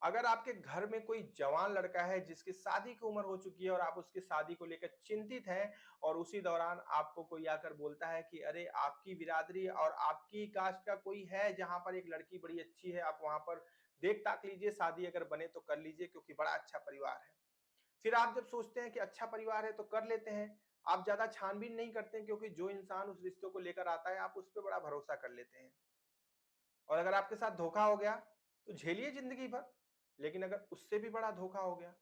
अगर आपके घर में कोई जवान लड़का है जिसकी शादी की उम्र हो चुकी है और आप उसकी शादी को लेकर चिंतित हैं और उसी दौरान आपको कोई आकर बोलता है कि अरे आपकी बिरादरी और आपकी कास्ट का कोई है जहाँ पर एक लड़की बड़ी अच्छी है, आप वहाँ पर देख ताक लीजिए, शादी अगर बने तो कर लीजिए क्योंकि बड़ा अच्छा परिवार है। फिर आप जब सोचते हैं कि अच्छा परिवार है तो कर लेते हैं, आप ज़्यादा छानबीन नहीं करते हैं क्योंकि जो इंसान उस रिश्ते को लेकर आता है आप उस पे बड़ा भरोसा कर लेते हैं। और अगर आपके साथ धोखा हो गया, तो झेलिए ज़िंदगी भर, लेकिन अगर उससे भी बड़ा धोखा हो गया,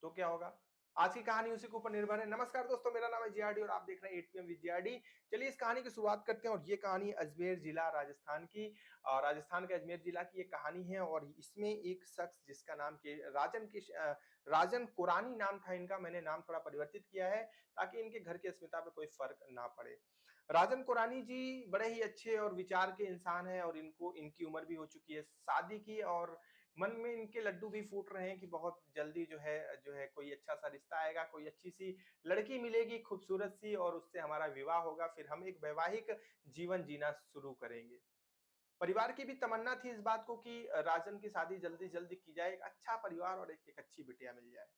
तो क्या होगा? आज की कहानी उसी के ऊपर निर्भर है। नमस्कार दोस्तों, मेरा नाम है जीआरडी और आप देख रहे हैं 8 पीएम विद जीआरडी। चलिए इस कहानी की शुरुआत करते हैं और ये कहानी अजमेर जिला राजस्थान की राजस्थान के अजमेर जिला की ये कहानी है और इसमें एक शख्स जिसका नाम के राजन कुरानी नाम था इनका, मैंने नाम थोड़ा परिवर्तित किया है ताकि इनके घर की अस्मिता पे कोई फ़र्क ना पड़े। राजन कुरानी जी बड़े ही अच्छे और विचार के इंसान हैं और इनको इनकी उम्र भी हो चुकी है शादी की और मन में इनके लड्डू भी फूट रहे हैं कि बहुत जल्दी जो है कोई अच्छा-सा रिश्ता आएगा, कोई अच्छी-सी लड़की मिलेगी खूबसूरत-सी और उससे हमारा विवाह होगा, फिर हम एक वैवाहिक जीवन जीना शुरू करेंगे। परिवार की भी तमन्ना थी इस बात को कि राजन की शादी जल्दी-जल्दी की जाए, एक अच्छा परिवार और एक एक अच्छी बिटिया मिल जाए।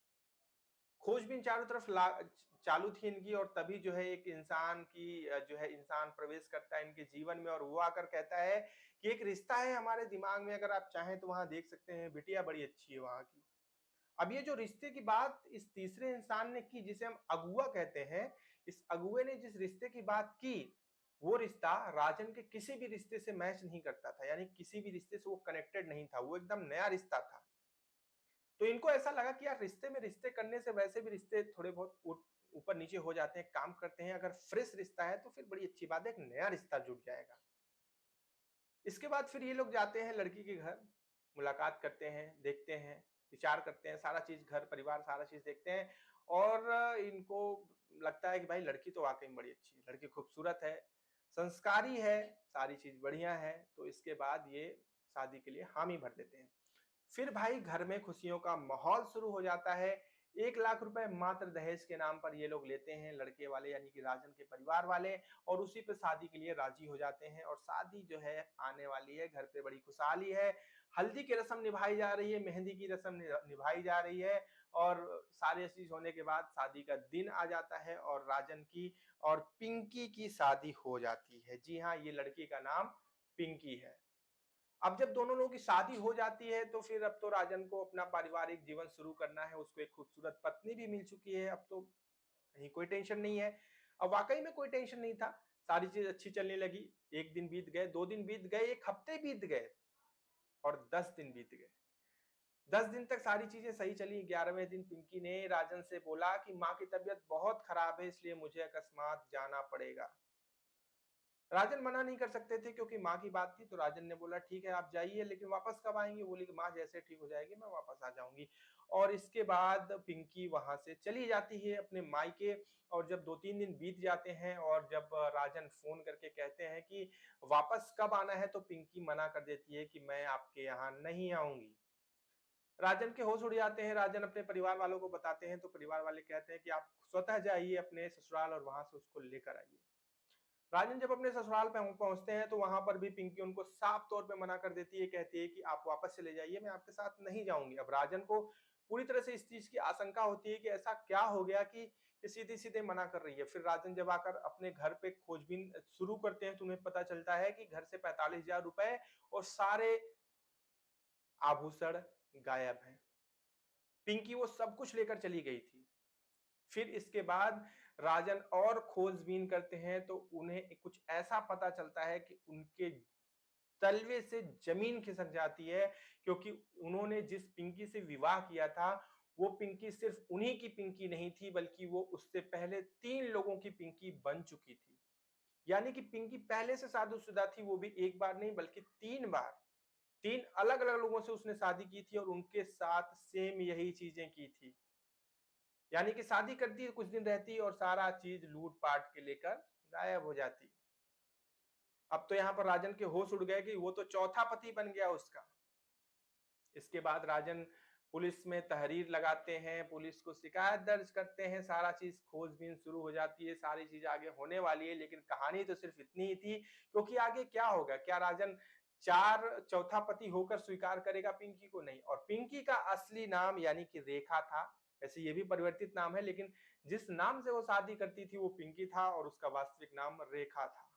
खोजबीन चारों तरफ चालू थी इनकी और तभी जो है एक इंसान की जो है इंसान प्रवेश करता है इनके जीवन में और वो आकर कहता है कि एक रिश्ता है हमारे दिमाग में, अगर आप चाहें तो वहाँ देख सकते हैं, बिटिया बड़ी अच्छी है वहाँ की। अब ये जो रिश्ते की बात इस तीसरे इंसान ने की जिसे हम अगुआ कहते हैं, इस अगुए ने जिस रिश्ते की बात की, वो रिश्ता राजन के किसी भी रिश्ते से मैच नहीं करता था, यानी किसी भी रिश्ते से वो कनेक्टेड नहीं था, वो एकदम नया रिश्ता था। तो इनको ऐसा लगा कि यार रिश्ते में रिश्ते करने से वैसे भी रिश्ते थोड़े बहुत ऊपर नीचे हो जाते हैं, काम करते हैं, अगर फ्रेश रिश्ता है तो फिर बड़ी अच्छी बात है, एक नया रिश्ता जुड़ जाएगा। इसके बाद फिर ये लोग जाते हैं लड़की के घर, मुलाकात करते हैं, देखते हैं, विचार करते हैं, सारा चीज़ घर परिवार सारा चीज़ देखते हैं और इनको लगता है कि भाई लड़की तो वाक़ई में बड़ी अच्छी है, लड़की खूबसूरत है, संस्कारी है, सारी चीज़ बढ़िया है, तो इसके बाद ये शादी के लिए हामी भर देते हैं। फिर भाई घर में खुशियों का माहौल शुरू हो जाता है। 1 लाख रुपए मात्र दहेज के नाम पर ये लोग लेते हैं लड़के वाले यानी कि राजन के परिवार वाले और उसी पे शादी के लिए राजी हो जाते हैं और शादी जो है आने वाली है, घर पे बड़ी खुशहाली है। हल्दी की रस्म निभाई जा रही है, मेहंदी की रस्म निभाई जा रही है और सारी चीज़ होने के बाद शादी का दिन आ जाता है और राजन की और पिंकी की शादी हो जाती है। जी हाँ, ये लड़की का नाम पिंकी है। अब जब दोनों लोगों की शादी हो जाती है तो फिर अब तो राजन को अपना पारिवारिक जीवन शुरू करना है, उसको एक खूबसूरत पत्नी भी मिल चुकी है, अब तो कहीं कोई टेंशन नहीं है। अब वाक़ई में कोई टेंशन नहीं था, सारी चीज़ अच्छी चलने लगी। 1 दिन बीत गए, 2 दिन बीत गए, 1 हफ्ते बीत गए और 10 दिन बीत गए। 10 दिन तक सारी चीज़ें सही चली, 11वें दिन पिंकी ने राजन से बोला कि माँ की तबीयत बहुत खराब है इसलिए मुझे अकस्मात जाना पड़ेगा। राजन मना नहीं कर सकते थे क्योंकि माँ की बात थी तो राजन ने बोला ठीक है आप जाइए लेकिन वापस कब आएँगी? बोली कि माँ जैसे ठीक हो जाएगी मैं वापस आ जाऊँगी। और इसके बाद पिंकी वहाँ से चली जाती है अपने मायके और जब 2-3 दिन बीत जाते हैं और जब राजन फ़ोन करके कहते हैं कि वापस कब आना है? तो पिंकी मना कर देती है कि मैं आपके यहाँ नहीं आऊँगी। राजन के होश उड़ जाते हैं, राजन अपने परिवार वालों को बताते हैं तो परिवार वाले कहते हैं कि आप स्वतः जाइए अपने ससुराल और वहाँ से उसको लेकर आइए। राजन जब अपने ससुराल पहुँचते हैं तो वहाँ पर भी पिंकी उनको साफ तौर पे मना कर देती है, कहती है कि आप वापस चले जाइए, मैं आपके साथ नहीं जाऊँगी। अब राजन को पूरी तरह से इस चीज़ की आशंका होती है कि ऐसा क्या हो गया कि ये सीधे-सीधे मना कर रही है। फिर राजन जब आकर अपने घर पे खोजबीन शुरू करते हैं तो उन्हें पता चलता है कि घर से 45,000 रुपए और सारे आभूषण गायब हैं। पिंकी वो सब कुछ लेकर चली गई थी। फिर इसके बाद राजन और खोजबीन करते हैं तो उन्हें कुछ ऐसा पता चलता है कि उनके तलवे से जमीन खिसक जाती है क्योंकि उन्होंने जिस पिंकी से विवाह किया था वो पिंकी सिर्फ उन्हीं की पिंकी नहीं थी बल्कि वो उससे पहले 3 लोगों की पिंकी बन चुकी थी। यानी कि पिंकी पहले से शादीशुदा थी वो भी 1 बार नहीं बल्कि 3 बार। 3 अलग-अलग लोगों से उसने शादी की थी और उनके साथ सेम यही चीजें की थी। यानी कि शादी करती, कुछ दिन रहती और सारा चीज लूट-पाट के लेकर गायब हो जाती। अब तो यहाँ पर राजन के होश उड़ गए कि वो तो चौथा पति बन गया उसका। इसके बाद राजन पुलिस में तहरीर लगाते हैं, पुलिस को शिकायत दर्ज करते हैं, सारा चीज़ खोजबीन शुरू हो जाती है, सारी चीज़ आगे होने वाली है, लेकिन कहानी तो सिर्फ इतनी ही थी क्योंकि आगे क्या होगा? क्या राजन 4 चौथा पति होकर स्वीकार करेगा पिंकी को? नहीं। और पिंकी का असली नाम यानी कि रेखा था। वैसे ये भी परिवर्तित नाम है, लेकिन जिस नाम से वो शादी करती थी वो पिंकी था और उसका वास्तविक नाम रेखा था।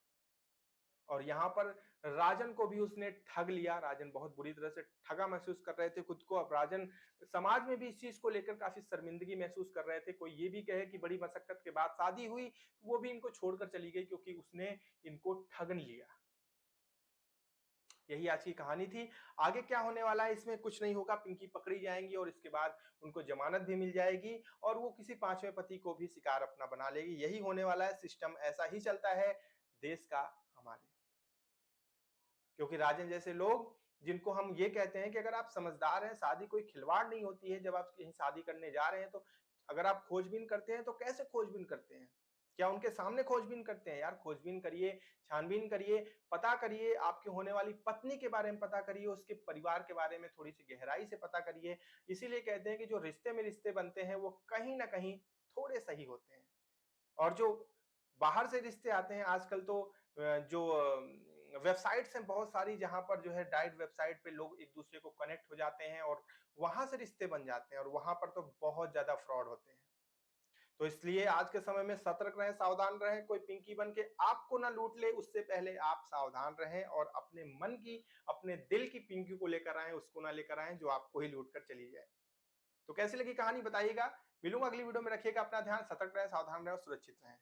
और यहाँ पर राजन को भी उसने ठग लिया। राजन बहुत बुरी तरह से ठगा महसूस कर रहे थे खुद को। अब राजन समाज में भी इस चीज को लेकर काफी शर्मिंदगी महसूस कर रहे थे। कोई ये भी कहे कि बड़ी मशक्कत के बाद शादी हुई, तो वो भी इनको छोड़कर चली गई क्योंकि उसने इनको ठगन लिया। यही आज की कहानी थी। आगे क्या होने वाला है इसमें कुछ नहीं होगा। पिंकी पकड़ी जाएंगी और इसके बाद उनको जमानत भी मिल जाएगी और वो किसी पांचवें पति को भी शिकार अपना बना लेगी। यही होने वाला है। सिस्टम ऐसा ही चलता है देश का हमारे। क्योंकि राजन जैसे लोग, जिनको हम ये कहते हैं कि अगर आप समझदार हैं, शादी कोई खिलवाड़ नहीं होती है। जब आप कहीं शादी करने जा रहे हैं तो अगर आप खोजबीन करते हैं तो कैसे खोजबीन करते हैं? क्या उनके सामने खोजबीन करते हैं? यार खोजबीन करिए, छानबीन करिए, पता करिए, आपकी होने वाली पत्नी के बारे में पता करिए, उसके परिवार के बारे में थोड़ी सी गहराई से पता करिए। इसीलिए कहते हैं कि जो रिश्ते में रिश्ते बनते हैं वो कहीं ना कहीं थोड़े सही होते हैं। और जो बाहर से रिश्ते आते हैं आजकल तो जो वेबसाइट्स हैं बहुत सारी, जहां पर जो है डाइट वेबसाइट पे लोग एक दूसरे को कनेक्ट हो जाते हैं और वहां से रिश्ते बन जाते हैं और वहां पर तो बहुत ज्यादा फ्रॉड होते हैं। तो इसलिए आज के समय में सतर्क रहें, सावधान रहें। कोई पिंकी बन के आपको ना लूट ले, उससे पहले आप सावधान रहें और अपने मन की, अपने दिल की पिंकी को लेकर आए, उसको ना लेकर आए जो आपको ही लूट कर चली जाए। तो कैसी लगी कहानी बताइएगा। मिलूंगा अगली वीडियो में। रखिएगा अपना ध्यान, सतर्क रहें, सावधान रहें और सुरक्षित रहें।